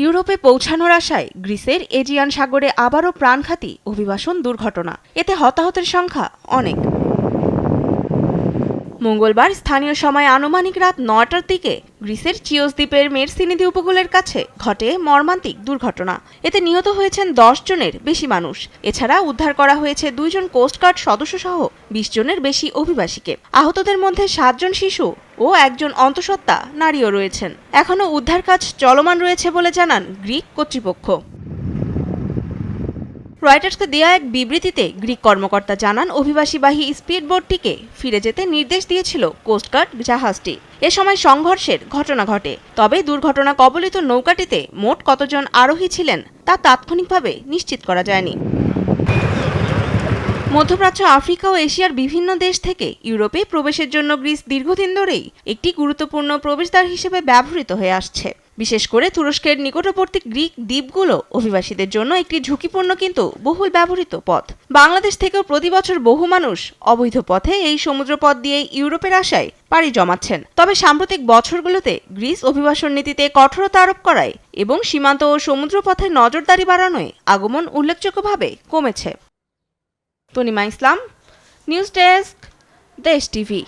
ইউরোপে পৌঁছানোর আশায় গ্রিসের এজিয়ান সাগরে আবারও প্রাণঘাতী অভিবাসন দুর্ঘটনা। এতে হতাহতের সংখ্যা অনেক। মঙ্গলবার স্থানীয় সময় আনুমানিক রাত ৯টার দিকে গ্রিসের চিওস দ্বীপের মেরসিনিদি উপকূলের কাছে ঘটে মর্মান্তিক দুর্ঘটনা। এতে নিহত হয়েছেন ১০ জনের বেশি মানুষ। এছাড়া উদ্ধার করা হয়েছে ২ জন কোস্টগার্ড সদস্য সহ ২০ জনের বেশি অভিবাসীকে। আহতদের মধ্যে ৭ জন শিশু ও একজন অন্তঃসত্ত্বা নারীও রয়েছেন। এখনও উদ্ধার কাজ চলমান রয়েছে বলে জানান গ্রিক কর্তৃপক্ষ। রয়টার্সকে দেয়া এক বিবৃতিতে গ্রিক কর্মকর্তা জানান, অভিবাসীবাহী স্পিডবোটটিকে ফিরে যেতে নির্দেশ দিয়েছিল কোস্টগার্ড জাহাজটি। এ সময় সংঘর্ষের ঘটনা ঘটে। তবে দুর্ঘটনা কবলিত নৌকাটিতে মোট কতজন আরোহী ছিলেন তা তাৎক্ষণিকভাবে নিশ্চিত করা যায়নি। মধ্যপ্রাচ্য, আফ্রিকা ও এশিয়ার বিভিন্ন দেশ থেকে ইউরোপে প্রবেশের জন্য গ্রিস দীর্ঘদিন ধরেই একটি গুরুত্বপূর্ণ প্রবেশদ্বার হিসেবে ব্যবহৃত হয়ে আসছে। বিশেষ করে তুরস্কের নিকটবর্তী গ্রিক দ্বীপগুলো অভিবাসীদের জন্য একটি ঝুঁকিপূর্ণ কিন্তু বহুল ব্যবহৃত পথ। বাংলাদেশ থেকেও প্রতি বছর বহু মানুষ অবৈধ পথে এই সমুদ্রপথ দিয়ে ইউরোপের আশায় পাড়ি জমাচ্ছেন। তবে সাম্প্রতিক বছরগুলোতে গ্রিস অভিবাসন নীতিতে কঠোরতা আরোপ করায় এবং সীমান্ত ও সমুদ্রপথে নজরদারি বাড়ানোয় আগমন উল্লেখযোগ্যভাবে কমেছে। তনিমা ইসলাম, নিউজ ডেস্ক, দেশ টিভি।